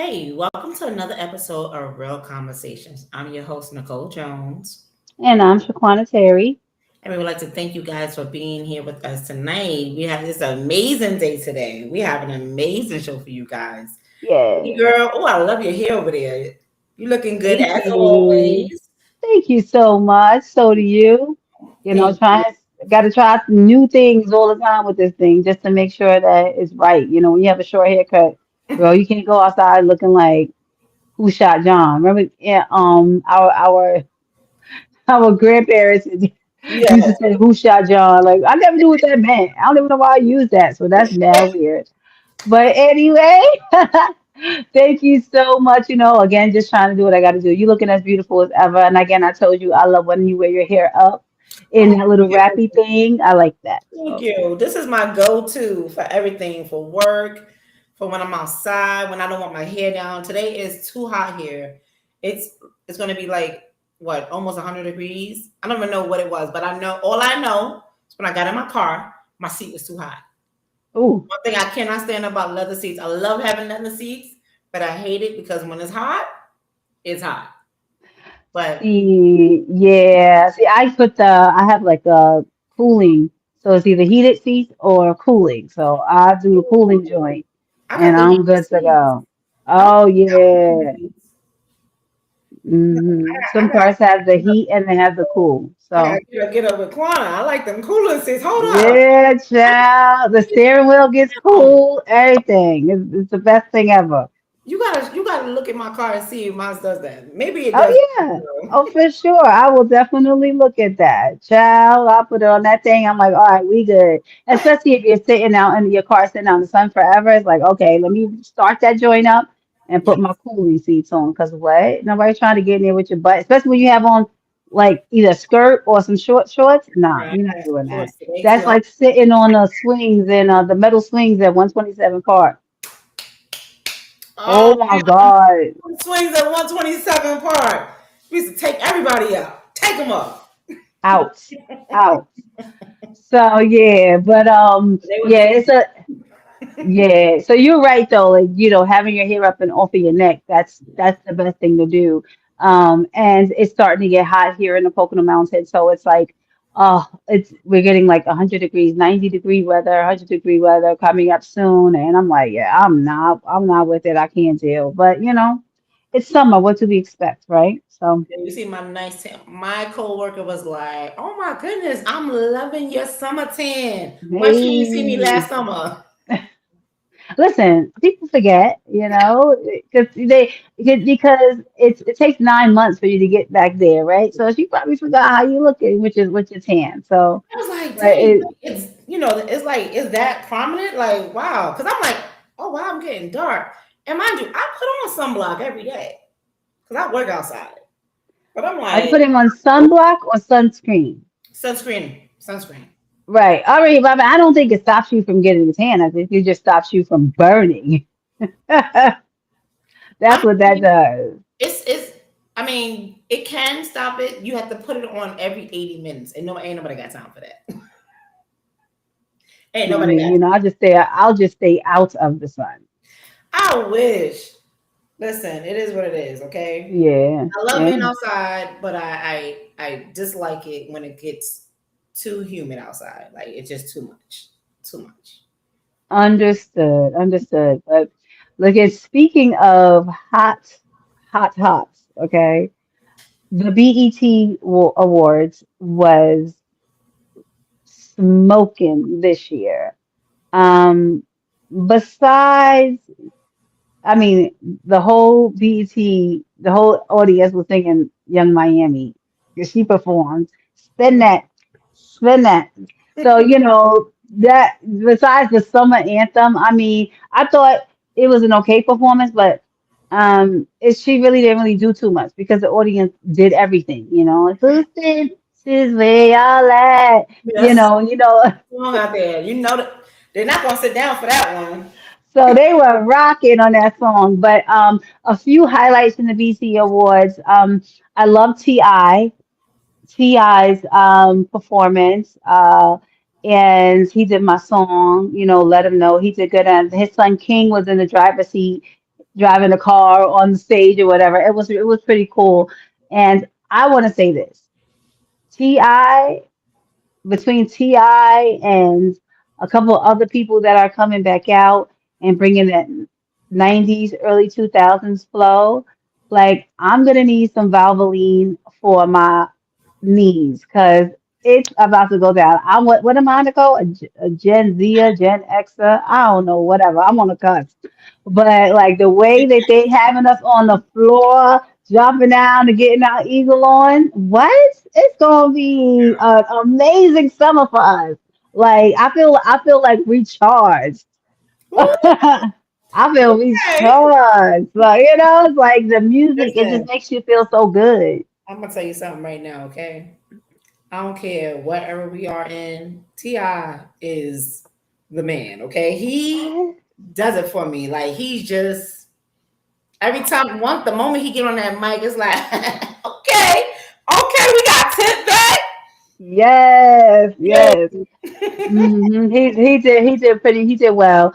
Hey, welcome to another episode of Real Conversations. I'm your host, Nicole Jones, And I'm Shaquana Terry. and we would like to thank you guys for being here with us tonight. We have this amazing day today. We have an amazing show for you guys. Hey, Yes. girl, oh, I love your hair over there. You looking good Thank as you. always. Thank you so much. So do you. Thank you. Trying got to try some new things all the time with this thing just to make sure that it's right. When you have a short haircut, girl, you can't go outside looking like who shot John. Remember, yeah, our grandparents used to Yes. say who shot John. Like I never knew what that meant. I don't even know why I used that. So that's mad weird. But anyway, thank you so much. Again, just trying to do what I got to do. You looking as beautiful as ever. And again, I told you I love when you wear your hair up in Oh, that little wrappy thing. I like that. thank So, you. This is my go-to for everything, for work, for when I'm outside, when I don't want my hair down. Today is too hot here. It's it's gonna be like what, almost 100 degrees. I don't even know what it was, but I know is when I got in my car, my seat was too hot. ooh, One thing I cannot stand about leather seats. I love having leather seats, but I hate it because when it's hot. But see, yeah. See, I have like a cooling. So it's either heated seats or cooling. So I do the cooling joint I got and the I'm heated good to seats. go. I Oh, got the heated yeah. seats. I Some got cars have the heat and they have the cool. I gotta So get up with Quana. I like them cooler seats. Hold up. yeah, child. The steering wheel gets Um, cool. Everything. It's the best thing ever. you gotta look at my car and see if mine does that. Maybe it does. Oh yeah. Oh, for sure. I will definitely look at that. Child, I'll put it on that thing. I'm like, all right, we good. Especially if you're sitting out in your car, sitting out in the sun forever. It's like, okay, let me start that joint up and Yeah. put my cooling seats on. Cause what? Nobody trying to get in there with your butt, especially when you have on like either a skirt or some short shorts. Nah, Right. we're I not got some doing that. shorts today too. That's like sitting on the swings and the metal swings at 127 Park. Oh Oh my yeah, God. swings at 127 Park. We used to take everybody out. Take them up. Out. Out. So yeah, but They were yeah, just it's a yeah. So you're right though, like having your hair up and off of your neck, that's the best thing to do. And it's starting to get hot here in the Pocono Mountains, so it's like we're getting like 100 degrees, 90-degree weather, 100-degree weather coming up soon, and I'm like, yeah, I'm not with it. I can't deal. But it's summer. What do we expect, right? So you see my nice tan. My coworker was like, "Oh my goodness, I'm loving your summer tan. Why she didn't see me hey. last summer?" Listen, people forget, because it takes 9 months for you to get back there, right? So she probably forgot how you look at with your tan. So, I was like, but dang, it, it's like, is that prominent? Like, wow. Because I'm like, oh, wow, I'm getting dark. And mind you, I put on sunblock every day because I work outside. But I'm are you like, putting on sunblock or sunscreen? sunscreen. Right. All right, Bobby. I don't think it stops you from getting a tan. I think it just stops you from burning. I That's what that mean, does. it's, I mean, it can stop it. You have to put it on every 80 minutes. And no, ain't nobody got time for that. Ain't I nobody mean, got I'll just stay out of the sun. I wish. Listen, it is what it is, okay? Yeah. I love being Yeah. outside, but I dislike it when it gets too humid outside. Like it's just too much. Too much. Understood, understood. But look at speaking of hots, okay? The BET Awards was smoking this year. Um, besides, I mean, the whole the whole audience was singing Young Miami because she performed. Spin that, spin that. So, that besides the summer anthem, I mean, I thought it was an okay performance, but she really didn't really do too much because the audience did everything, Houston, this is where y'all at, Yes, you know. song out there. You know that they're not gonna sit down for that one. So they were rocking on that song. But a few highlights in the BC Awards. I love Ti's performance. And he did my song, Let Him Know. He did good. And his son King was in the driver's seat. driving a car on the stage or whatever. It was pretty cool. And I want to say this. Ti between Ti and a couple of other people that are coming back out and bringing that 90s, early 2000s flow, like I'm gonna need some Valvoline for my knees because it's about to go down. I'm what am I to go? A Gen Z, a Gen Xer? I don't know, whatever. I'm on the cusp. But like the way that they having us on the floor, jumping down and getting our eagle on, what? It's gonna be an amazing summer for us. Like I feel like recharged. Ooh, I feel okay. recharged. Like, it's like the music, it just Listen, makes you feel so good. I'm gonna tell you something right now, okay? I don't care what era we are in. Ti is the man, okay? He does it for me. Like he's just every time the moment he get on that mic, it's like, okay, okay, we got tip back. Yes, Yeah. yes. He did well.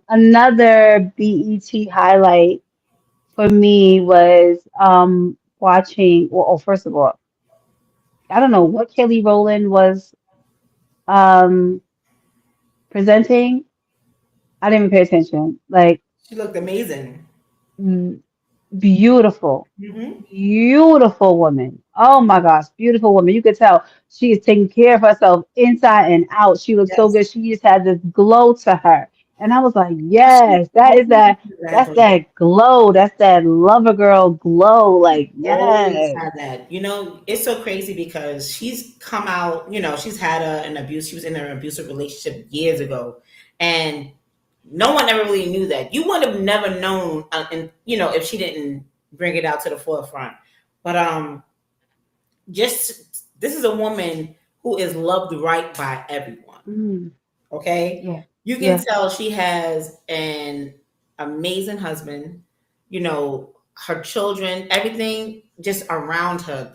Another BET highlight for me was watching. Well, oh, first of all, I don't know what Kelly Rowland was um presenting. I didn't even pay attention. Like, She looked amazing. mm, beautiful, Hmm. beautiful woman. Oh my gosh, beautiful woman. You could tell she is taking care of herself inside and out. She looks so Yes. good. She just had this glow to her. And I was like, She yes, that is always that. had that That's glow. that glow. That's that lover girl glow. Like, Always yes. had that. It's so crazy because she's come out, she's had an abuse. She was in an abusive relationship years ago. And no one ever really knew that. You would have never known, and if she didn't bring it out to the forefront. But just this is a woman who is loved right by everyone. Mm, Okay, yeah, you can yeah. tell she has an amazing husband. Her children, everything just around her.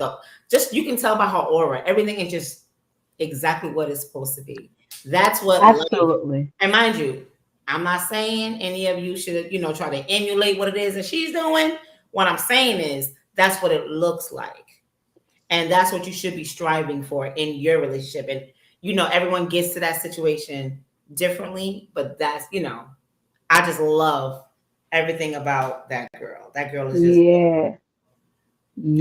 Just you can tell by her aura, everything is just exactly what it's supposed to be. That's what life. Absolutely. And mind you, I'm not saying any of you should, try to emulate what it is that she's doing. What I'm saying is that's what it looks like. And that's what you should be striving for in your relationship. And everyone gets to that situation differently, but I just love everything about that girl. That girl is just, Yeah.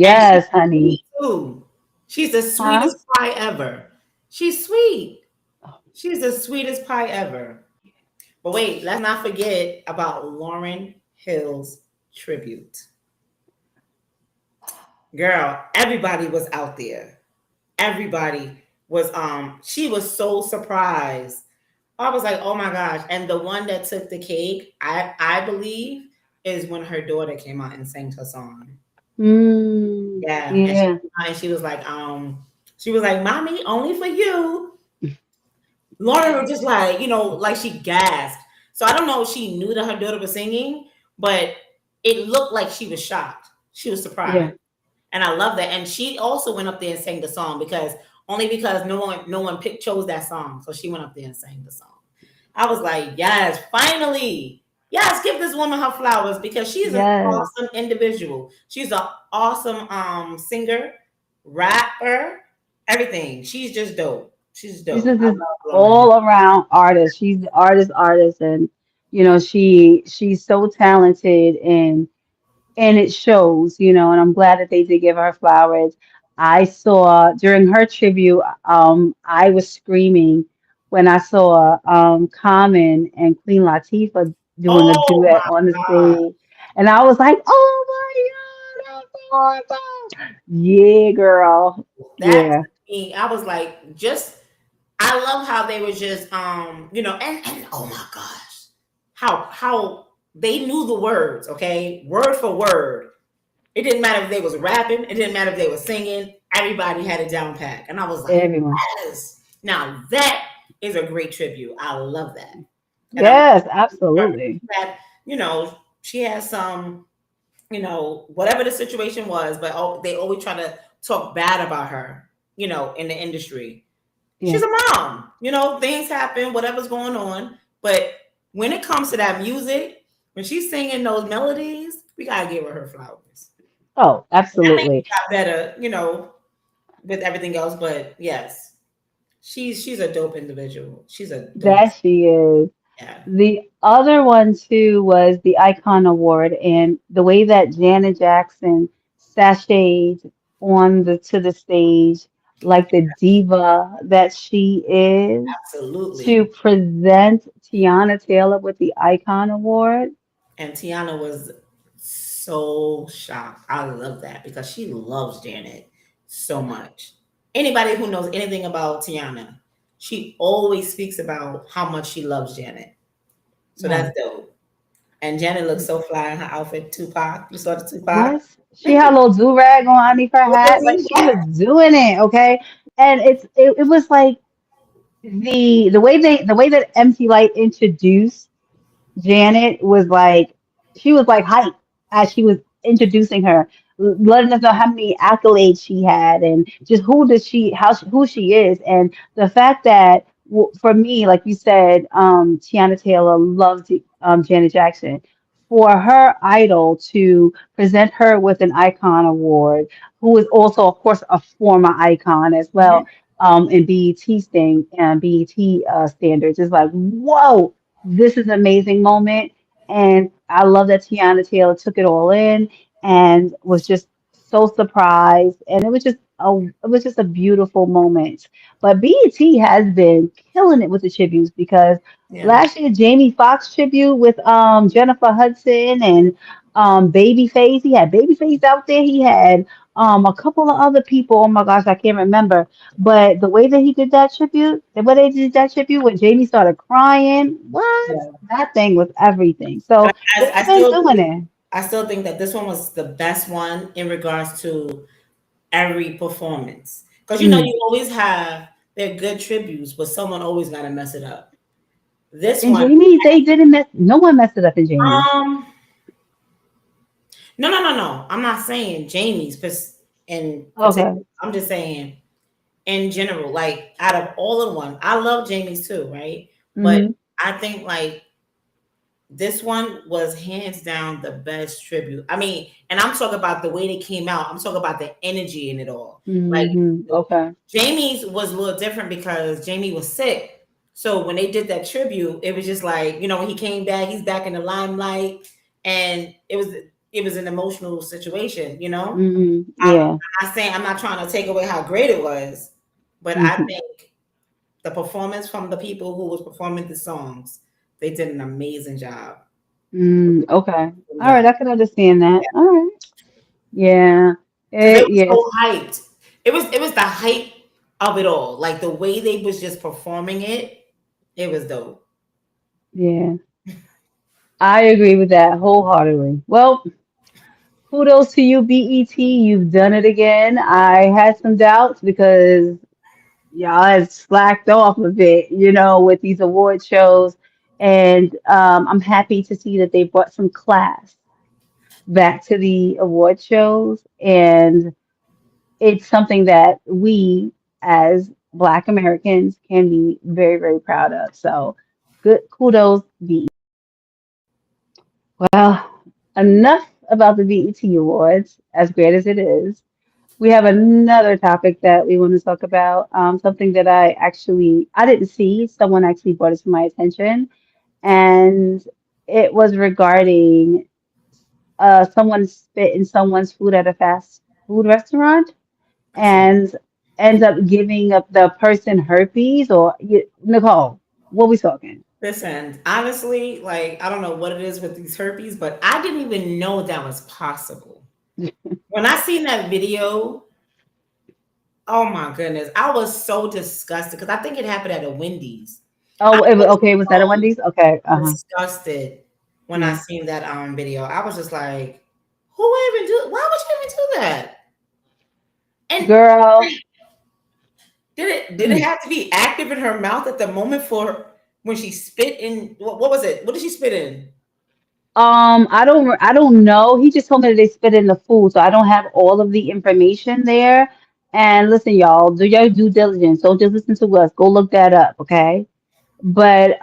and she's Yes, honey. sweet too. She's the Huh? sweetest pie ever. She's sweet. She's the sweetest pie ever. But wait, let's not forget about Lauren Hill's tribute. Girl, everybody was out there. Everybody was she was so surprised. I was like, oh my gosh. And the one that took the cake, I believe, is when her daughter came out and sang her song. Yeah. And Yeah. she was like, Mommy, only for you. Lauren was just like, like she gasped. So I don't know if she knew that her daughter was singing, but it looked like she was shocked. She was Yeah. surprised. And I love that. And she also went up there and sang the song because no one chose that song. So she went up there and sang the song. I was like, yes, finally. Yes, give this woman her flowers because she's an Yes. awesome individual. She's an awesome singer, rapper, everything. She's just dope. She's She's dope. just I this love Lauren Hill. all around artist. She's the artist, and she's so talented, and it shows, and I'm glad that they did give her flowers. I saw during her tribute, I was screaming when I saw Common and Queen Latifah doing a Oh duet my on the God. stage, and I was like, oh my God, that's awesome. Yeah, girl. That Yeah. to me, I was like, I love how they were just and oh my gosh, how they knew the words, okay, word for word. It didn't matter if they was rapping, it didn't matter if they were singing. Everybody had it down pat, and I was like, Everyone. yes. Now that is a great tribute. I love that, and I'm Yes, absolutely. that she has some whatever the situation was, but they always try to talk bad about her, in the industry. Yeah. She's a mom. Things happen, whatever's going on. But when it comes to that music, when she's singing those melodies, we gotta give her her flowers. Oh, I think absolutely. she got better, with everything else. But yes, she's a dope individual. She's a dope. That she is. Yeah. The other one too was the Icon Award, and the way that Janet Jackson sashayed on the stage like the diva that she is to Absolutely. present Tiana Taylor with the Icon Award. And Tiana was so shocked. I love that because she loves Janet so much. Anybody who knows anything about Tiana, she always speaks about how much she loves Janet. So Yeah. that's dope. And Janet looks so fly in her outfit, Tupac. You saw the Tupac? What? She had a little do-rag on underneath her With the hat, like she was Tupac. doing it, okay? And it was like the way that MC Light introduced Janet was like she was like hype as she was introducing her, letting us know how many accolades she had and just who she is, and the fact that for me, like you said, Tiana Taylor loved Janet Jackson. For her idol to present her with an icon award, who is also, of course, a former icon as well, Mhm. in BET thing and BET standards, is like, whoa, this is an amazing moment. And I love that Tiana Taylor took it all in and was just so surprised. And it was just a beautiful moment. But BET has been killing it with the tributes because Yeah. last year Jamie Foxx tribute with Jennifer Hudson and Babyface. He had Babyface out there. He had a couple of other people. Oh my gosh, I can't remember. But the way that he did that tribute, the way they did that tribute when Jamie started crying, what? Yeah. That thing was everything. But So I, they've I been still doing it. I still think that this one was the best one in regards to every performance. Because Mm. you always have their good tributes, but someone always gotta mess it up. This And one, Jamie, they didn't mess. No one messed it up in Jamie's. um, no, no, no, no. I'm not saying Jamie's in particular. Okay. I'm just saying in general, like out of all of one, I love Jamie's too, right? But Mm-hmm. I think like this one was hands down the best tribute. I mean, and I'm talking about the way they came out. I'm talking about the energy in it all. Like Mm-hmm. Okay. Jamie's was a little different because Jamie was sick. So when they did that tribute, it was just like, when he came back, he's back in the limelight, and it was an emotional situation. Mm-hmm. I'm Yeah. not saying, I'm not trying to take away how great it was, but I Mm-hmm. think the performance from the people who was performing the songs, they did an amazing job. Mm, okay. All Job. right. I can understand that. All right. Yeah. Because they were Yes. so hyped. It was the hype of it all. Like the way they was just performing it, it was dope. Yeah. I agree with that wholeheartedly. Well, kudos to you, BET. You've done it again. I had some doubts because y'all had slacked off a bit, with these award shows. And I'm happy to see that they brought some class back to the award shows. And it's something that we, as Black Americans, can be very, very proud of. So, good kudos, BET. Well, enough about the BET Awards, as great as it is. We have another topic that we want to talk about. Something that I didn't see. Someone actually brought it to my attention, and it was regarding someone spit in someone's food at a fast food restaurant Listen, and ends up giving up the person herpes. Nicole, what we talking? listen. Honestly, like I don't know what it is with these herpes, but I didn't even know that was possible. When I seen that video, oh my goodness, I was so disgusted because I think it happened at a Wendy's. I Oh, was okay. Was that a so Wendy's? Okay. Uh-huh. disgusted when I Yeah. seen that video. I was just like, who would even do? Why would you even do that? And Girl. did it have to be active in her mouth at the moment for when she spit in? What was it? What did she spit in? I don't know. He just told me that they spit in the food, so I don't have all of the information there. And listen, y'all, do your due diligence. Don't just listen to us. Go look that up, okay? But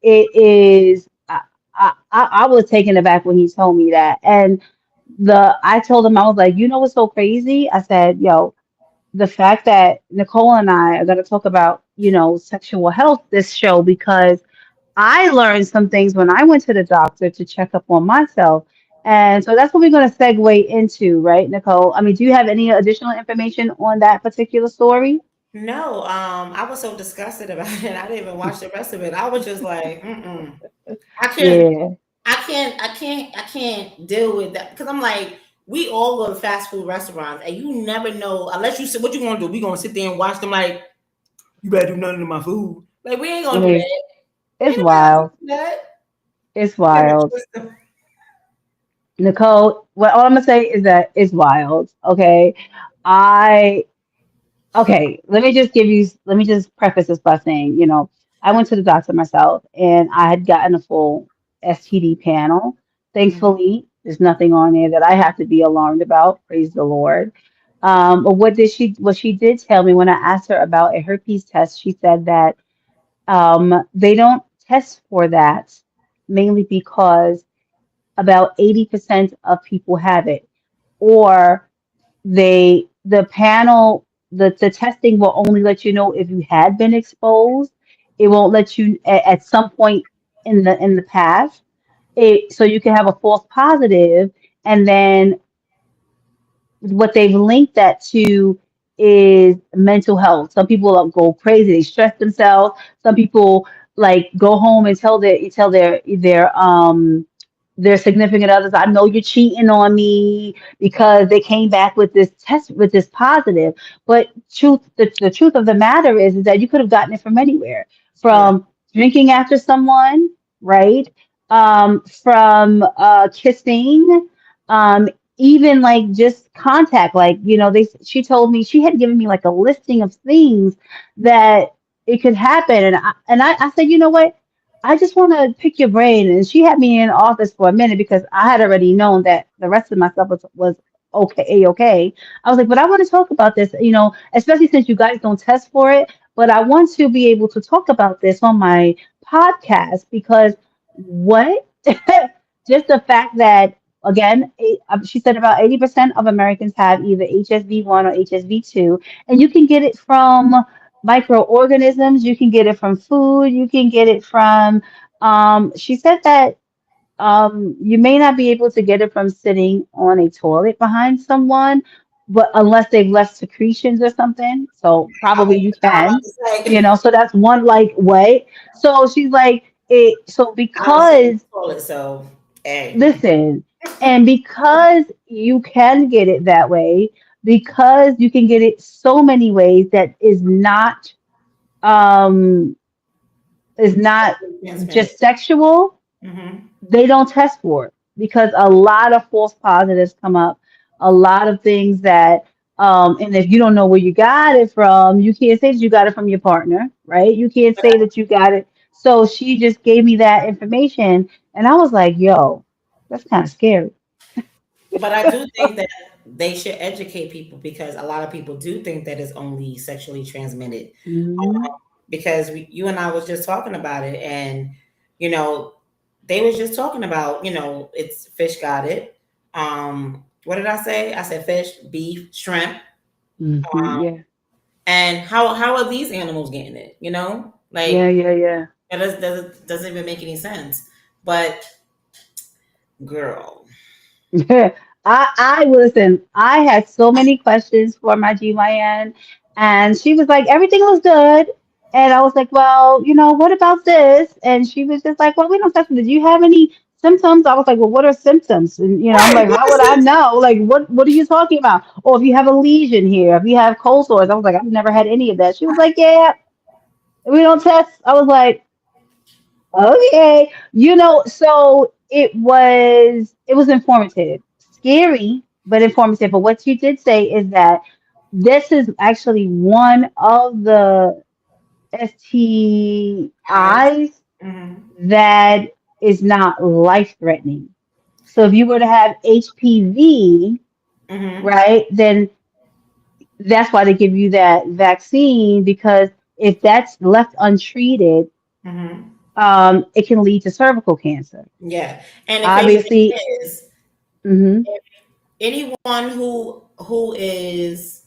it is. I was taken aback when he told me that. And I told him, I was like, you know what's so crazy? I said, yo, the fact that Nicole and I are going to talk about, sexual health this show, because I learned some things when I went to the doctor to check up on myself. And so that's what we're going to segue into, right, Nicole? I mean, do you have any additional information on that particular story? No, I was so disgusted about it. I didn't even watch the rest of it. I was just like, mm-mm. I couldn't, Yeah. I can't deal with that because I'm like, we all go to fast food restaurants, and you never know unless you say what you gonna do. We gonna sit there and watch them like, you better do nothing to my food. Like we ain't gonna do Like, that. it's Ain't nobody gonna wild. do that. It's You gotta wild. twist them. Nicole, what all I'm gonna say is that it's wild. Okay. I Okay, let me just preface this by saying, I went to the doctor myself and I had gotten a full STD panel. Mhm. Thankfully, there's nothing on there that I have to be alarmed about. Praise the Lord. But what she did tell me when I asked her about a herpes test, she said that they don't test for that mainly because about 80% of people have it, or the panel, the testing will only let you know if you had been exposed. It won't let you at some point in the past. So you can have a false positive, and then what they've linked that to is mental health. Some people go crazy, they stress themselves. Some people like go home and tell their significant others, I know you're cheating on me, because they came back with this test with this positive. But the truth of the matter is that you could have gotten it from anywhere, Yeah. from drinking after someone, right? From kissing, even like just contact, like she told me, she had given me like a listing of things that it could happen. And I said, you know what, I just want to pick your brain. And she had me in the office for a minute because I had already known that the rest of my stuff was okay, okay. I was like, but I want to talk about this, especially since you guys don't test for it. But I want to be able to talk about this on my podcast, because what just the fact that, again, she said about 80% of Americans have either HSV1 or HSV2, and you can get it from microorganisms, you can get it from food, you can get it from, she said that you may not be able to get it from sitting on a toilet behind someone, but unless they've left secretions or something. So probably you I was about can, to say, so that's one like way. So she's like, so I don't sit in because, the toilet, so hey. listen, and because you can get it that way, because you can get it so many ways that um is not Transmitted. just sexual, Mm-hmm. they don't test for it, because a lot of false positives come up, a lot of things that, and if you don't know where you got it from, you can't say that you got it from your partner, right? You can't say that you got it. So she just gave me that information, and I was like, yo, that's kind of scary. But I do think that they should educate people because a lot of people do think that it's only sexually transmitted. Mhm. Because you and I was just talking about it, and you know, they was just talking about, it's fish got it. What did I say? I said fish, beef, shrimp, Mhm. Yeah. and how are these animals getting it? Yeah. Like Yeah. Yeah. that doesn't even make any sense. But girl, I listen. I had so many questions for my GYN, and she was like, everything was good. And I was like, well, what about this? And she was just like, well, we don't touch it. Did you have any symptoms? I was like, well, what are symptoms? And I'm right? like, how would I know? Like, what are you talking about? Or if you have a lesion here, if you have cold sores. I was like, I've never had any of that. She was like, yeah, we don't test. I was like, okay, so it was informative, scary, but informative. But what you did say is that this is actually one of the Eyes. STIs Mm-hmm. that is not life threatening. So if you were to have HPV, Mm-hmm. right, then that's why they give you that vaccine, because if that's left untreated, Mm-hmm. it can lead to cervical cancer. Yeah. And the crazy Obviously, thing is, hmm anyone who is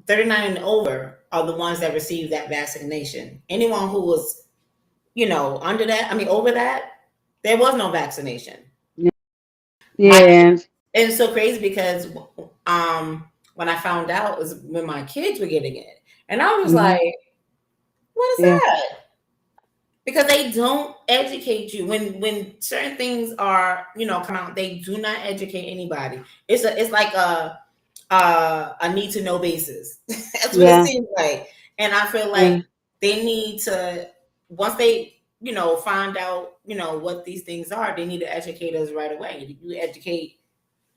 39 and over are the ones that receive that vaccination. Anyone who was, under that, I mean, over that, there was no vaccination. My yeah, And it's so crazy because when I found out was when my kids were getting it. And I was hmm like, what is yeah, that? Because they don't educate you when certain things are, come out, they do not educate anybody. It's like a need to know basis. That's what it yeah, seems like. And I feel yeah. like they need to, once they, find out, what these things are, they need to educate us right away. You educate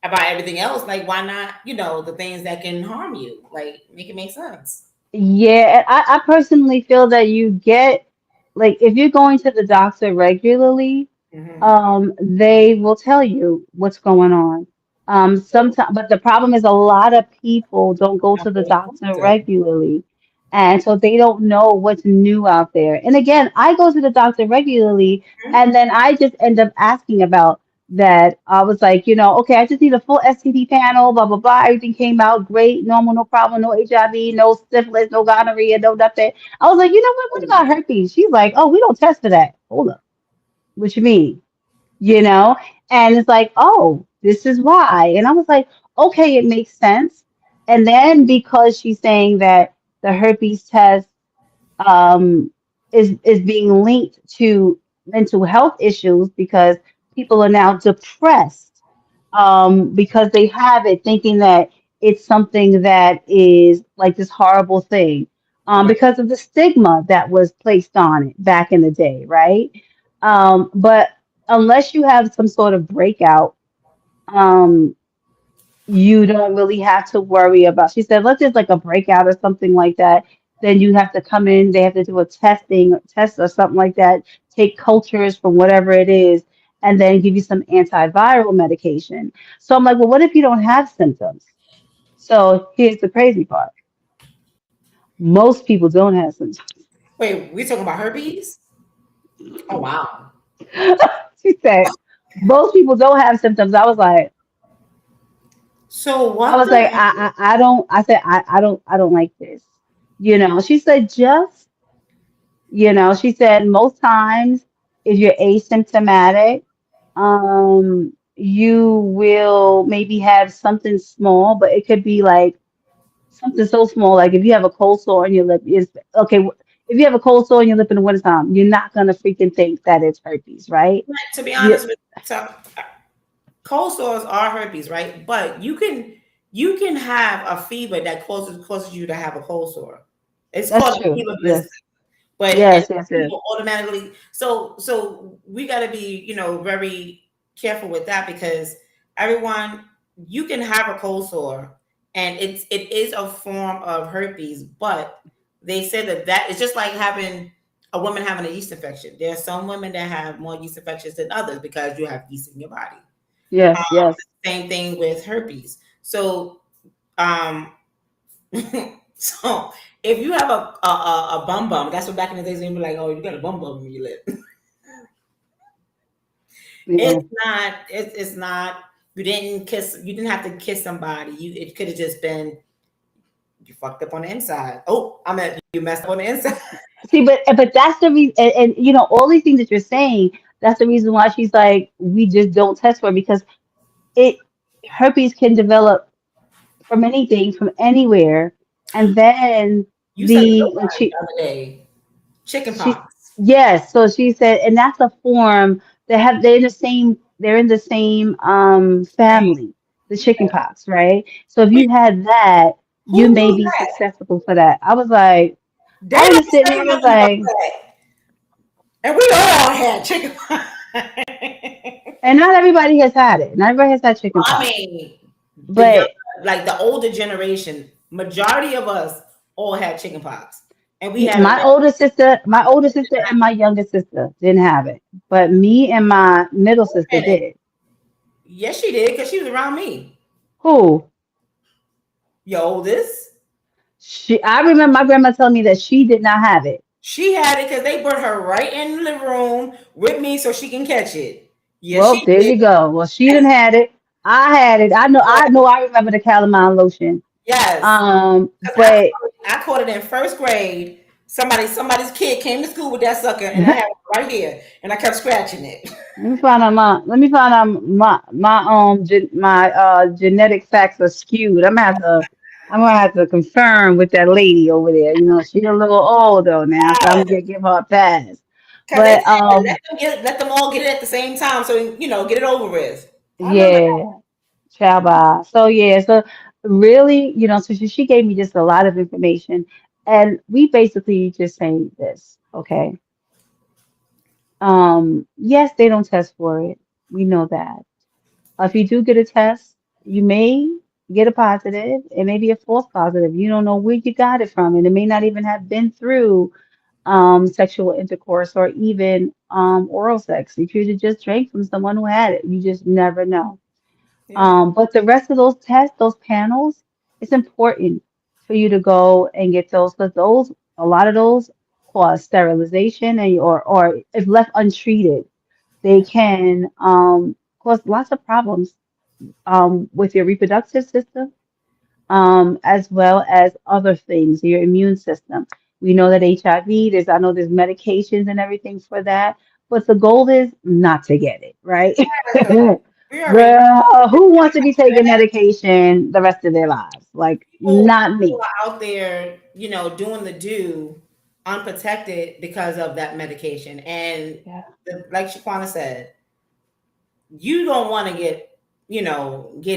about everything else, like why not, the things that can harm you, like make it make sense. Yeah, and I personally feel that you get, like, if you're going to the doctor regularly, Hmm. they will tell you what's going on. Sometimes, but the problem is a lot of people don't go to the doctor regularly, and so they don't know what's new out there. And again, I go to the doctor regularly, and then I just end up asking about that. I was like, okay, I just need a full STD panel, blah blah blah. Everything came out great, normal, no problem, no HIV, no syphilis, no gonorrhea, no nothing. I was like, you know what? What about herpes? She's like, oh, we don't test for that. Hold up, what you mean? you know? And it's like, oh, this is why. And I was like, okay, it makes sense. And then because she's saying that the herpes test um, is being linked to mental health issues because people are now depressed because they have it, thinking that it's something that is like this horrible thing Right. because of the stigma that was placed on it back in the day, right? But unless you have some sort of breakout, um, you don't really have to worry about. She said, let's just like a breakout or something like that. Then you have to come in. They have to do a test or something like that. Take cultures from whatever it is, and then give you some antiviral medication. So I'm like, well, what if you don't have symptoms? So here's the crazy part: most people don't have symptoms. Wait, we talking about herpes? Oh wow. She said most people don't have symptoms. So I what was the like, I don't. I said, I don't like this. She said, just she said most times if you're asymptomatic, you will maybe have something small, but it could be like something so small, like if you have a cold sore on your lip, is okay. If you have a cold sore on your lip in the wintertime, you're not gonna freaking think that it's herpes, right? to be You, honest with so, cold sores are herpes, right? But you can have a fever that causes you to have a cold sore. It's that's called a true. fever Yes, blister. But and yes, yes, yes. people automatically, so we got to be, very careful with that because everyone, you can have a cold sore and it is a form of herpes, but they say that it's just like having a woman having a yeast infection. There are some women that have more yeast infections than others because you have yeast in your body. Yes, yes. Same thing with herpes. So um so if you have a bum bum, that's what back in the days they be like, oh, you got a bum bum in your lip. Yeah. It's not you didn't have to kiss somebody. It could have just been you fucked up on the inside. Oh, you messed up on the inside. See, but that's the reason, and all these things that you're saying, that's the reason why she's like, we just don't test for it because it herpes can develop from anything, from anywhere, and then You said a good and one the other day. Chicken she pox. yes, so she said, and that's a form they're in the same family, the chickenpox, right? So if We, you had that, you who may knew be that? susceptible for that. I was like, They I was don't just sitting say there, I was nothing about like. that. And we all had chicken pox. And not everybody has had it. Not everybody has had chicken I pox. mean, the young, But like the older generation, majority of us all had chicken pox, and we had a my older sister and my youngest sister didn't have it. But me and my middle sister minute. did. Yes, she did because she was around me. Who? Your oldest, I remember my grandma telling me that she did not have it. She had it because they brought her right in the living room with me so she can catch it. Yeah, Well, she there did. you go. Well, she didn't had it. I had it. I remember the calamine lotion. Yes. Because But I caught it in first grade. Somebody's kid came to school with that sucker, and I had it right here, and I kept scratching it. let me find out my genetic facts are skewed. I'm gonna have to confirm with that lady over there. You know, she's a little old though now, so I'm gonna give her a pass. Because they But said let them all get it at the same time, so get it over with. I remember that. yeah, Chaba. So yeah, so really, so she gave me just a lot of information, and we basically just saying this, okay? Yes, they don't test for it. We know that. If you do get a test, you may get a positive. It may be a false positive. You don't know where you got it from, and it may not even have been through sexual intercourse or even oral sex. You could have just drank from someone who had it. You just never know. Yeah. But the rest of those tests, those panels, it's important for you to go and get those because a lot of those cause sterilization or if left untreated, they can cause lots of problems with your reproductive system, as well as other things, your immune system. We know that HIV, I know there's medications and everything for that, but the goal is not to get it, right? Because we already Girl, who wants to be taking medication the rest of their lives? Like, not people me. are out there, doing the do unprotected because of that medication. And Yeah. like Shaquana said, you don't want to get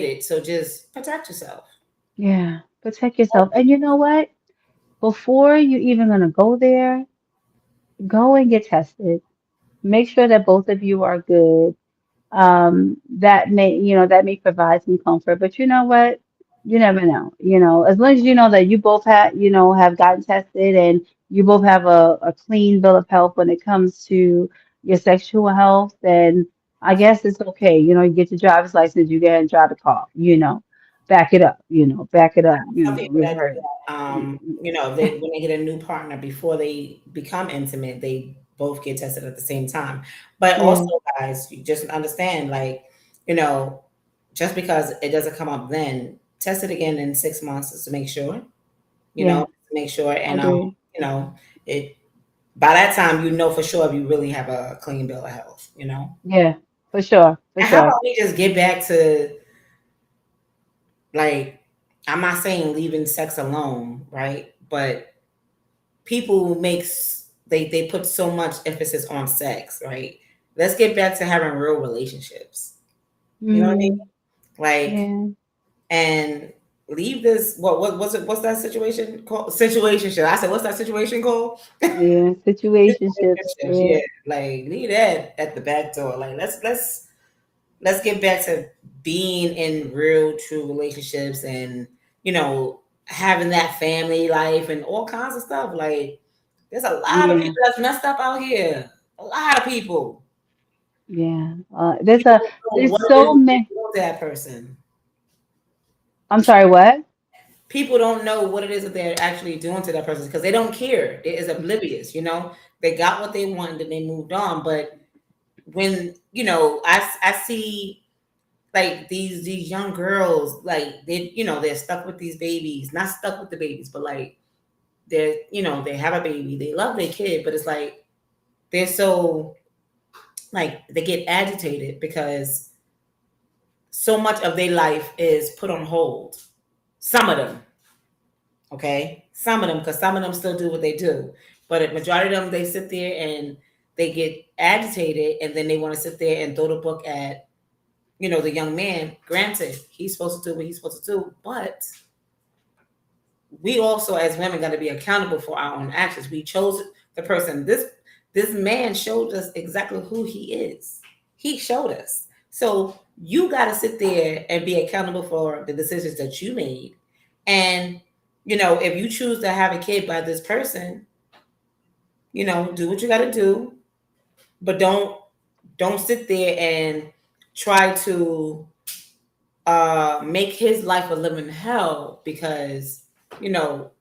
it. So just protect yourself. Yeah. Protect yourself. And you know what? Before you even gonna go there, go and get tested. Make sure that both of you are good. That may provide some comfort, but you know what, you never know, as long as you know that you both have gotten tested and you both have a clean bill of health when it comes to your sexual health, then I guess it's okay. You get your driver's license, you get and drive the car, back it up, back it up, Some people that reverse. if they when they get a new partner before they become intimate, they both get tested at the same time. But Yeah, also, guys, you just understand, like, you know, just because it doesn't come up then, test it again in 6 months just to make sure, yeah, to make sure, I and agree. it by that time you know for sure if you really have a clean bill of health. Yeah, for sure, for And how sure. about we just get back to, like, I'm not saying leaving sex alone, right? But people they put so much emphasis on sex, right? Let's get back to having real relationships. You know what I mean? Mm, Like, yeah, and leave this. What's that situation called? Situationship. I said, what's that situation called? yeah, situationships, Situationships. yeah. Yeah, like leave that at the back door. Like let's get back to being in real true relationships and having that family life and all kinds of stuff. Like, there's a lot of Yeah, people that's messed up out here. A lot of people. yeah. People don't know There's what it is so that they're many. doing to that person. I'm sorry, what? People don't know what it is that they're actually doing to that person because they don't care. They is oblivious. They got what they wanted and they moved on. But when I see, like, these young girls, like, they're stuck with these babies, not stuck with the babies, but like they have a baby, they love their kid, but it's like they're so, like, they get agitated because so much of their life is put on hold. Some of them, okay, some of them, because some of them still do what they do, but a majority of them, they sit there and they get agitated, and then they want to sit there and throw the book at the young man. Granted, he's supposed to do what he's supposed to do, but we also as women got to be accountable for our own actions. We chose the person. This man showed us exactly who he is. He showed us. So you got to sit there and be accountable for the decisions that you made. And if you choose to have a kid by this person, do what you got to do, but don't sit there and try to make his life a living hell because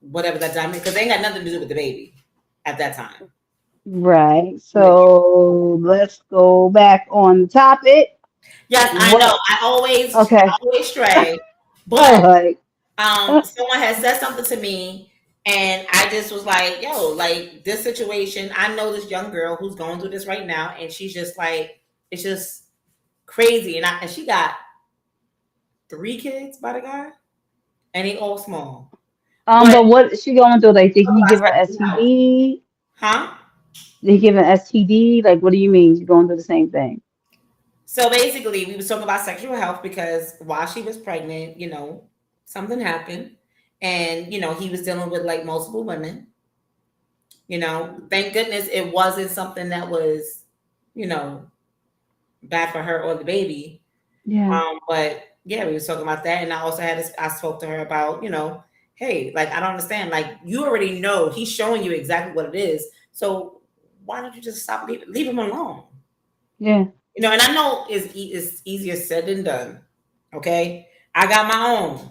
whatever that dynamic, because they ain't got nothing to do with the baby. at that time. Right. Yeah. So let's go back on the topic. Yes, I know. What? I Okay. always stray, I but like. someone had said something to me, and I just was like, "Yo, like this situation. I know this young girl who's going through this right now, and she's just like, it's just crazy." And she got 3 kids by the guy, and they all small. But But what is she going through? Like, did talk he about give her sexual health, STD? huh? Did he give an STD? Like, what do you mean? She's going through the same thing? So basically, we was talking about sexual health because while she was pregnant, something happened, and he was dealing with like multiple women. Thank goodness it wasn't something that was, you know, bad for her or the baby. Yeah. But yeah, we was talking about that, and I also I spoke to her about, hey, like I don't understand, like you already know he's showing you exactly what it is, so why don't you just stop, leave him alone? Yeah. And I know it's easier said than done. Okay, I got my own.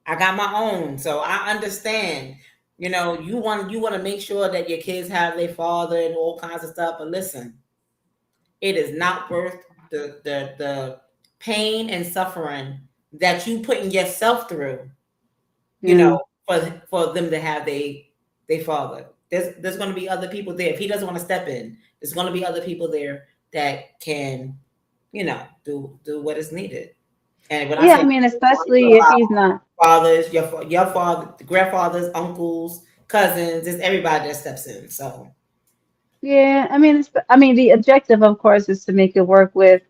I got my own, so I understand. You want to make sure that your kids have their father and all kinds of stuff. But listen, it is not worth the pain and suffering that you putting yourself through. You Yeah. know, for them to have they father. There's going to be other people there. If he doesn't want to step in, there's going to be other people there that can, do what is needed. And when I Yeah. say I mean, people, I'm talking especially if about he's not. fathers, your father, grandfathers, uncles, cousins, it's everybody that steps in. So Yeah. I mean, the objective, of course, is to make it work with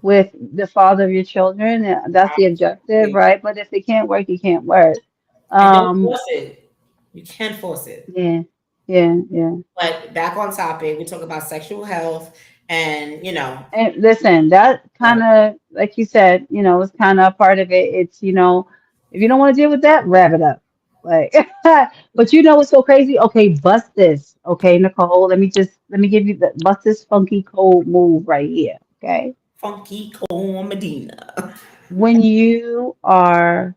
the father of your children. That's the objective, absolutely. right? But if it can't work, it can't work. And don't Um. force it. You can't force it. Yeah. Yeah. Yeah. But back on topic, we talk about sexual health and And listen, that uh, kind of, like you said, is kind of a part of it. It's, if you don't want to deal with that, wrap it up. Like, but what's so crazy? Okay, bust this. Okay, Nicole, let me give you the bust this funky cold move right here. Okay. funky Cole Medina. When you are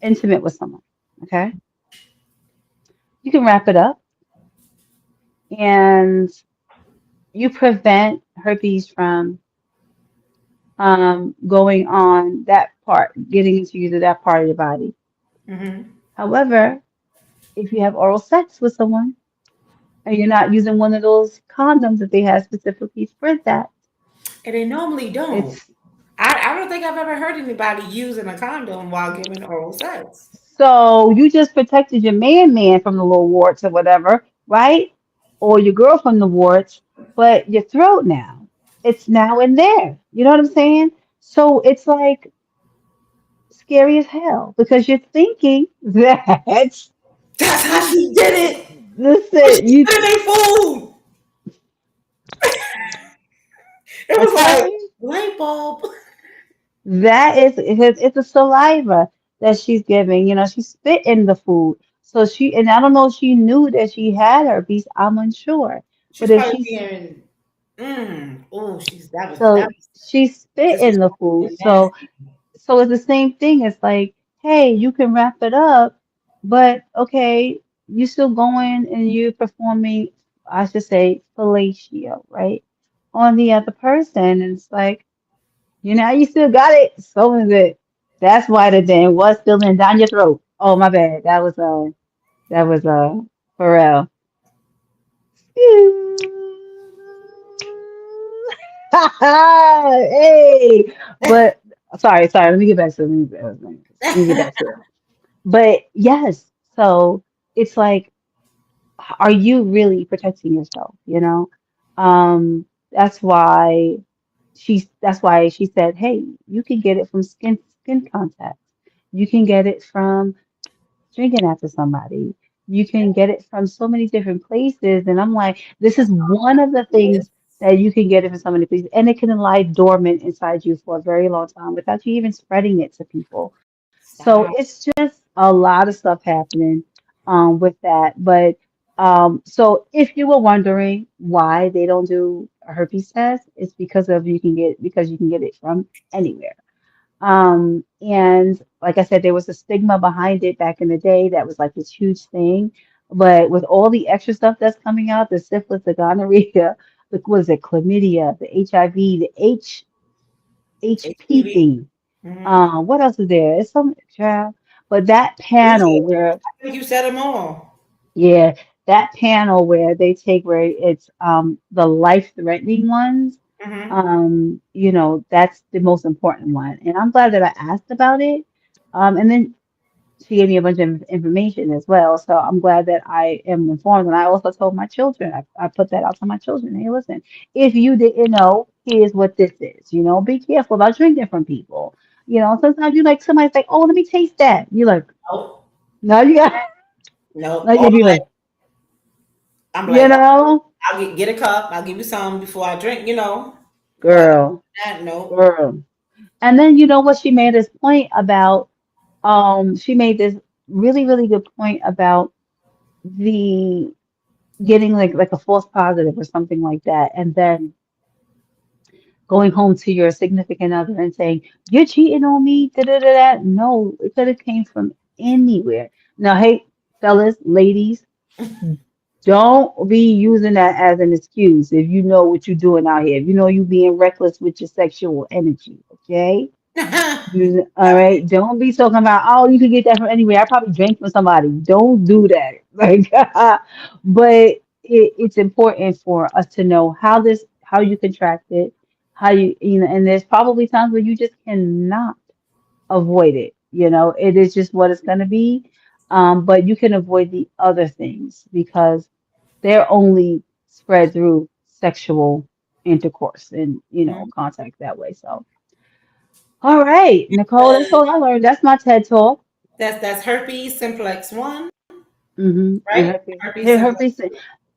intimate with someone, okay, you can wrap it up and you prevent herpes from going on that part, getting into you to that part of your body. Hmm. However, if you have oral sex with someone and you're not using one of those condoms that they have specifically for that, And they normally don't. it's I don't think I've ever heard anybody using a condom while giving oral sex. so you just protected your man from the little warts or whatever, right? Or your girl from the warts, but your throat now, it's now in there. You know what I'm saying? So it's like scary as hell because you're thinking that That's how she did it. When listen, she you put in their food, it was like okay? light bulb. That is it's a saliva that she's giving. She spit in the food. So and I don't know if she knew that she had herpes. I'm unsure. But She's if probably she's being, oh, that so was she spit in the disrespectful food. and nasty. So it's the same thing. It's like, hey, you can wrap it up, but okay, you still going and you performing, I should say, fellatio, right? On the other person. And it's like, you still got it. So is it. That's why the thing was still in down your throat. Oh, my bad. That was Pharrell. Hey, but sorry. Let me get back to it. Let me get back to it. But yes, so it's like, are you really protecting yourself? That's why she said, hey, you can get it from skin contact. You can get it from drinking after somebody. You can get it from so many different places. And I'm like, this is one of the things that you can get it from so many places. And it can lie dormant inside you for a very long time without you even spreading it to people. So Stop. it's just a lot of stuff happening with that. But so if you were wondering why they don't do a herpes test, it's because you can get it from anywhere. And like I said, there was a stigma behind it back in the day that was like this huge thing. But with all the extra stuff that's coming out, the syphilis, the gonorrhea, the what is it, chlamydia, the HIV, the HPV HPV. thing. Mm-hmm. What else is there? It's some child, but that panel I where, think you said them all. yeah, that panel where they take where it's the life-threatening ones, Mm-hmm. that's the most important one. And I'm glad that I asked about it. And then she gave me a bunch of information as well. So I'm glad that I am informed. And I also told my children, I put that out to my children. Hey, listen, if you didn't know, here's what this is. Be careful about drinking from people. Sometimes you like somebody's like, oh, let me taste that. You're like, Nope. no, you got, Nope. no, Or you be like, I'm you like, know, I'll get a cup. I'll give you some before I drink. But girl, that nope. girl. And then you know what she made this point about, she made this really, really good point about the getting like a false positive or something like that, and then going home to your significant other and saying, "You're cheating on me." Da da da da. No, it could have came from anywhere. Now, hey, fellas, ladies, don't be using that as an excuse if you know what you're doing out here. If you know you being reckless with your sexual energy, okay? All right. Don't be talking about, oh, you can get that from anywhere. I probably drank from somebody. Don't do that. Like, but it's important for us to know how you contract it, and there's probably times where you just cannot avoid it. It is just what it's going to be. But you can avoid the other things because they're only spread through sexual intercourse and, contact that way. So. All right, Nicole, that's all I learned. That's my TED Talk. That's herpes simplex one, And right? herpes, Herpes here, simplex.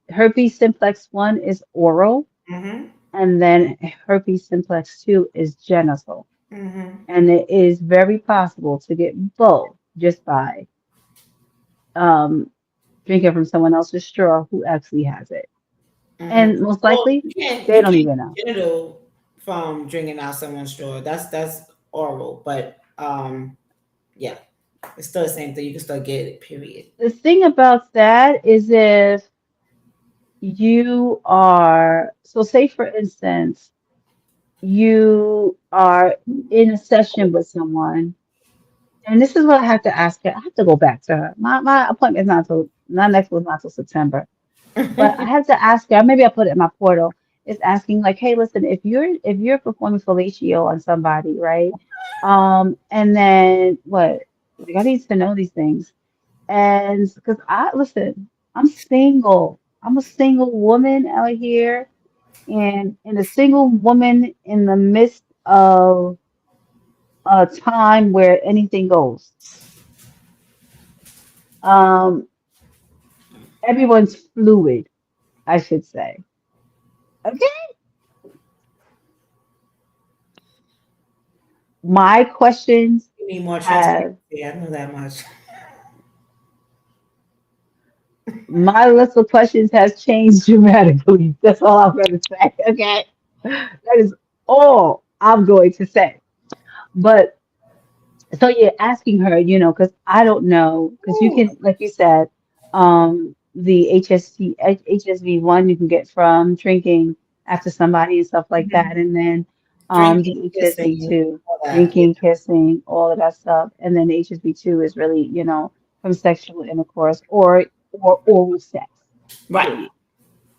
herpes simplex 1 is oral, Mm-hmm. and then herpes simplex 2 is genital. Mm-hmm. And it is very possible to get both just by um, drinking from someone else's straw who actually has it. Mm-hmm. And most Well, likely, they you don't can't even know. get genital from drinking out someone's straw. That's oral, but yeah, it's still the same thing. You can still get it. Period. The thing about that is if you are, so say for instance, you are in a session with someone, and this is what I have to ask her. I have to go back to her. My appointment is not till my next was not till September, but I have to ask her. Maybe I put it in my portal. It's asking like, hey, listen, if you're performing fellatio on somebody, right? And then what? Like, I need to know these things, and because I listen, I'm single. I'm a single woman out here, and a single woman in the midst of a time where anything goes. Um, Everyone's fluid, I should say. Okay. My questions You need more transparency. have, I know that much. my list of questions has changed dramatically. That's all I'm going to say. Okay. That is all I'm going to say. But so you're asking her, because I don't know, because you Ooh, can, like you said, the HSV1 you can get from drinking after somebody and stuff like that, mhm. and then Drinking, the kissing, HSV2, all that. Yeah. drinking, kissing, all of that stuff, and then the HSV2 is really, from sexual intercourse or oral sex, Right.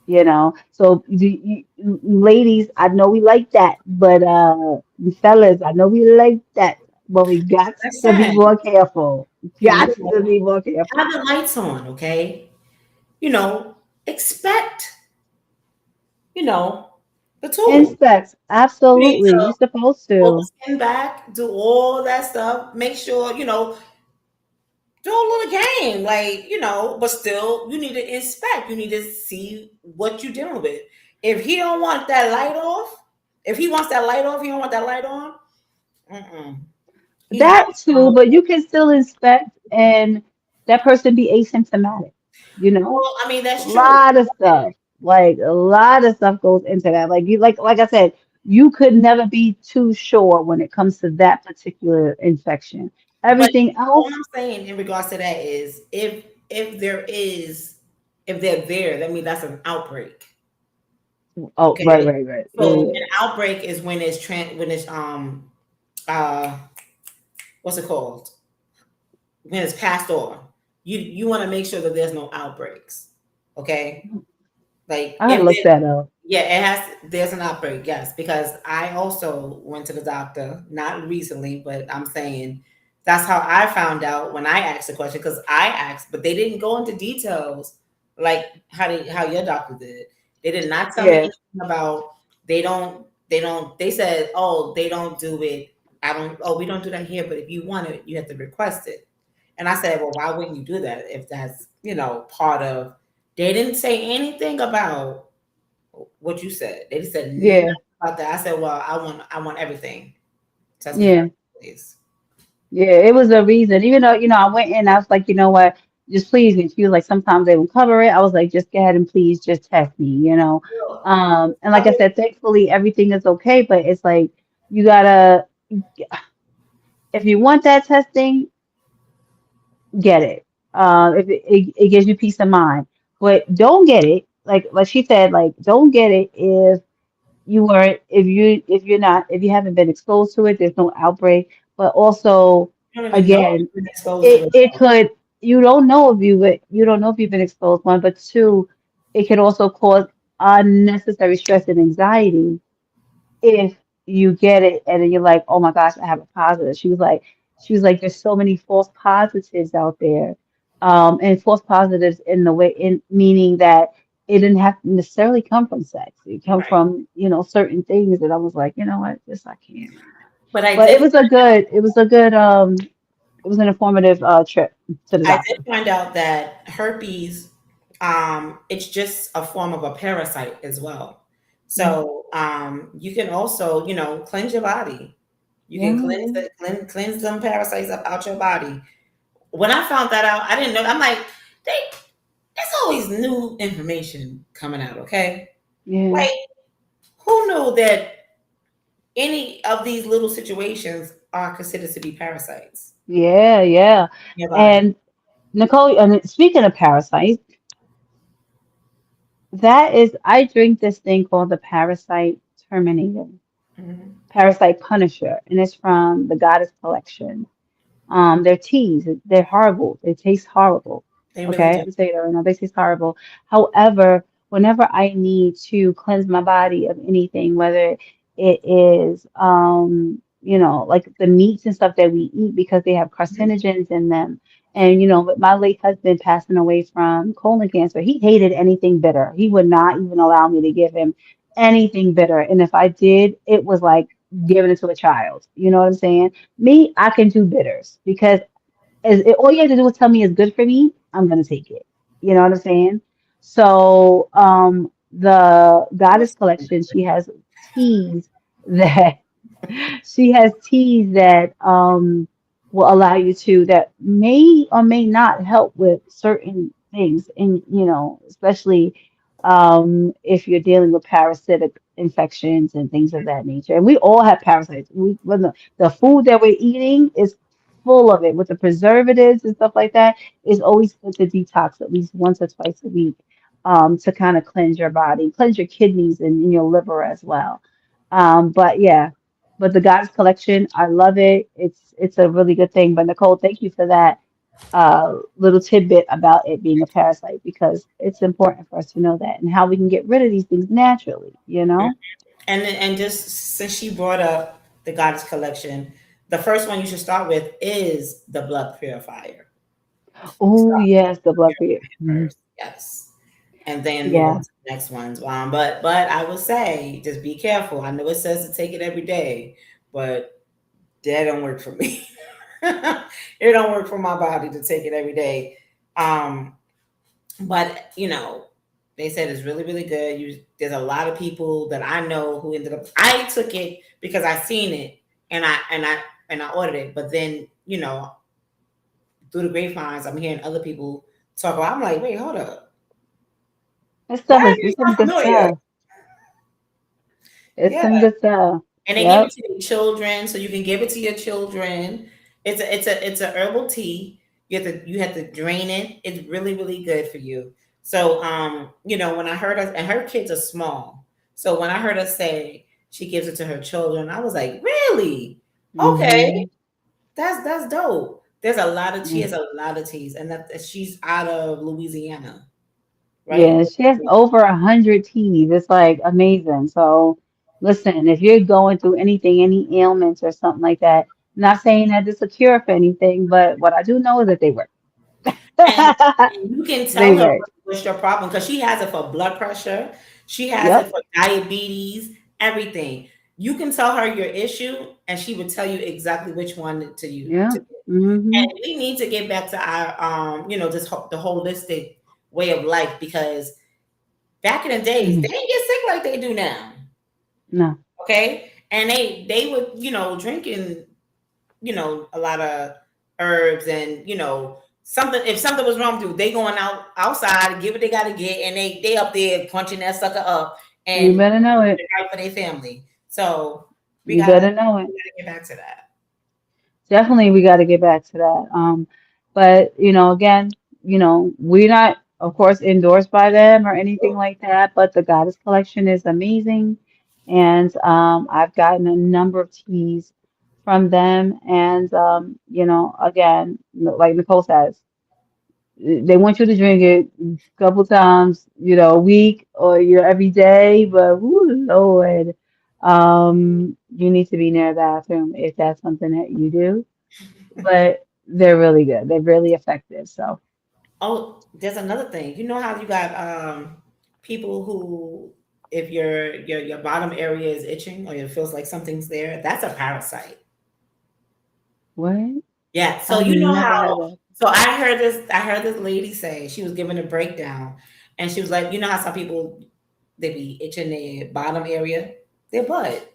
period. So ladies, I know we like that, but fellas, I know we like that, but we got to be Listen, more careful. Got to be more have careful. the lights on, okay? You know, expect, you know, the tool. Insects, You need absolutely. to You're supposed pull the to. skin back, do all that stuff. Make sure, do a little game, like, but still, you need to inspect. You need to see what you're dealing with. If he don't want that light off, if he wants that light off, he don't want that light on. Mm-mm. He has That to come too, up. but you can still inspect and that person be asymptomatic, you know? Well, I mean, A that's true. lot of stuff. Like a lot of stuff goes into that. Like like I said, you could never be too sure when it comes to that particular infection. But Everything all else, I'm saying in regards to that is if if there is, if they're there, that means that's an outbreak. Oh, right, Okay. right, right. Yeah, So yeah. an outbreak is when it's uh what's it called? When it's passed on. You want to make sure that there's no outbreaks. Okay? Like I gotta if look it that up. yeah, it has there's an outbreak, yes, because I also went to the doctor, not recently, but I'm saying that's how I found out when I asked the question because I asked, but they didn't go into details like how your doctor did. They did not tell me Yeah, anything about they said, oh, they don't do it. I don't oh, we don't do that here, but if you want it, you have to request it. And I said, well, why wouldn't you do that if that's, part of they didn't say anything about what you said. They just said nothing yeah, about that. I said, well, I want everything. Test me for yeah, everything, please. yeah. It was a reason. Even though, I went in, I was like, you know what, just please. And she was like, sometimes they will cover it. I was like, just go ahead and please just test me. And like I Okay. said, thankfully everything is okay, but it's like you gotta, if you want that testing, get it. If it gives you peace of mind, but don't get it. Like she said, like don't get it if you haven't been exposed to it, there's no outbreak. But also, You don't even know if again, you've been exposed to it. it could you don't know if you've been exposed one, but two, it could also cause unnecessary stress and anxiety if you get it and then you're like, oh my gosh, I have a positive. She was like, there's so many false positives out there. And false positives in the way in meaning that it didn't have to necessarily come from sex. It come Right. from, certain things that I was like, you know what, this I can't. But I But did it was an informative trip to the I did doctor. find out that herpes, it's just a form of a parasite as well. Mhm. So you can also, cleanse your body. You can Yeah, cleanse yeah. the cleanse them parasites up out your body. When I found that out, I didn't know. I'm like, they there's always new information coming out, okay? Yeah. Like, who knew that any of these little situations are considered to be parasites Yeah, yeah. in your body? And Nicole, and speaking of parasites, I drink this thing called the Parasite Terminator, Mhm. Parasite Punisher, and it's from the Goddess Collection. They're teas. They're horrible. They taste horrible. They really Okay, do. I'm saying it right now. They taste horrible. However, whenever I need to cleanse my body of anything, whether it is, like the meats and stuff that we eat because they have Mhm. carcinogens in them. And, with my late husband passing away from colon cancer, he hated anything bitter. He would not even allow me to give him anything bitter. And if I did, it was like giving it to a child. You know what I'm saying? Me, I can do bitters because all you have to do is tell me it's good for me. I'm gonna take it. You know what I'm saying? So, the Goddess What's Collection, teas that she has teas that will allow you to that may or may not help with certain things, and especially if you're dealing with parasitic infections and things of that nature. And we all have parasites. When the food that we're eating is full of it with the preservatives and stuff like that. It's always good to detox at least once or twice a week to kind of cleanse your body, cleanse your kidneys and your liver as well. But yeah, but the Goddess Collection, I love it. It's a really good thing. But Nicole, thank you for that little tidbit about it being a parasite because it's important for us to know that and how we can get rid of these things naturally. and just since she brought up the Goddess Collection, the first one you should start with is the blood purifier. Oh, Start yes, the blood with beer. it Mhm. first, yes, and then move on Yeah. to the next ones. But I would say just be careful. I know it says to take it every day, but that don't work for me. It don't work for my body to take it every day. Um, but they said it's really really good. There's a lot of people that I know who ended up. I took it because I seen it and I ordered it, but then through the grapevines I'm hearing other people talk about. I'm like, wait, hold up, This why stuff are is you this some not good familiar? stuff. It's Yeah, some good stuff. and they give it Yep. to your children, so you can give it to your children. It's a herbal tea. You have to drain it. It's really, really good for you. So when I heard her, and her kids are small. So when I heard her say she gives it to her children, I was like, really? Okay, Hmm. that's dope. There's a lot of she Yeah. has a lot of teas, and that she's out of Louisiana, right? Yeah, she has over 100 teas. It's like amazing. So listen, if you're going through anything, any ailments or something like that, not saying that it's a cure for anything, but what I do know is that they work. And you can They tell her work. what's your problem because she has it for blood pressure, she has it Yep. for diabetes, everything. You can tell her your issue, and she would tell you exactly which one to you Yeah. to get. Hmm. And we need to get back to our the holistic way of life because back in the days they didn't get sick like they do now. No. Okay, and they would drinking a lot of herbs and something. If something was wrong with you, they going outside and get what they got to get, and they up there punching that sucker up You and better know it. right for their family. So we You gotta better know it. we gotta get back to that. Definitely, we got to get back to that. But again, we're not, of course, endorsed by them or anything like that. But the Goddess Collection is amazing, and I've gotten a number of teas from them. And again, like Nicole says, they want you to drink it a couple times, a week or every day. But whoo, Lord, you need to be near a bathroom if that's something that you do, but they're really good. They're really effective. So, Oh, there's another thing. You know how you got people who, if your bottom area is itching or it feels like something's there, that's a parasite. what? Yeah. So I've you know never heard how. that. So I heard this lady say she was giving a breakdown, and she was like, you know how some people they be itching their bottom area, their butt,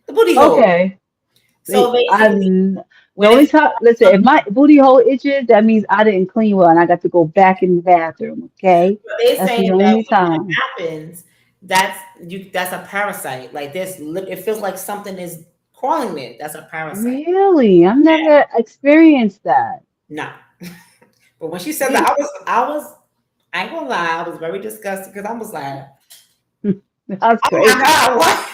the booty hole. Okay. So basically, The when only it's time, listen, if my booty hole itches, that means I didn't clean well and I got to go back in the bathroom. Okay. they That's the saying that only when that time. happens, that's a parasite. Like it feels like something is crawling there. That's a parasite. Really? I've never experienced that. No. But when she said that, Really? I ain't gonna lie, I was very disgusted because I was like, That's oh my crazy. God, what?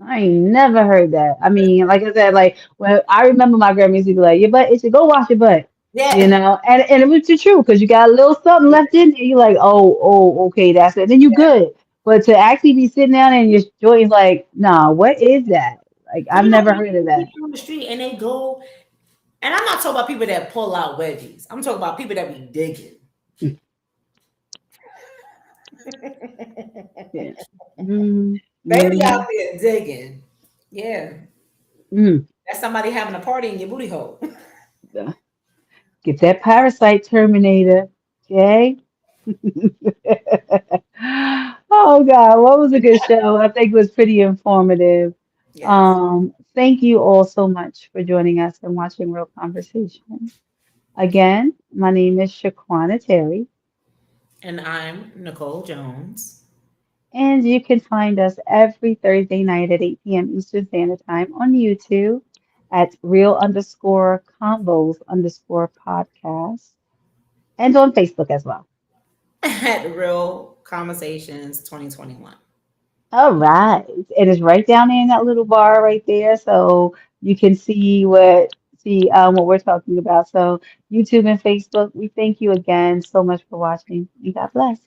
I ain't never heard that. I mean, like I said, like when I remember my grandma used to be like, "Your butt itchy, go wash your butt," Yeah. and it was the truth because you got a little something left in there. You're like, "Oh, okay, that's it." Then you good, but to actually be sitting down and your joint is like, "Nah, what is that?" Like I've never heard of that. People on the street and they go, and I'm not talking about people that pull out wedgies. I'm talking about people that be digging. Yeah. Mm, They be out mm, there digging. Yeah. mm. That's somebody having a party in your booty hole. Get that parasite terminator, okay? Oh God, what was a good show? I think it was pretty informative. Yes. Thank you all so much for joining us and watching Real Conversation. Again, my name is Shaquana Terry, And I'm Nicole Jones. and you can find us every Thursday night at 8 p.m. Eastern Standard Time on YouTube at real underscore combos underscore podcast and on Facebook as well. At Real Conversations 2021. All right. And it's right down there in that little bar right there. So you can see what we're talking about. So YouTube and Facebook, we thank you again so much for watching and God bless.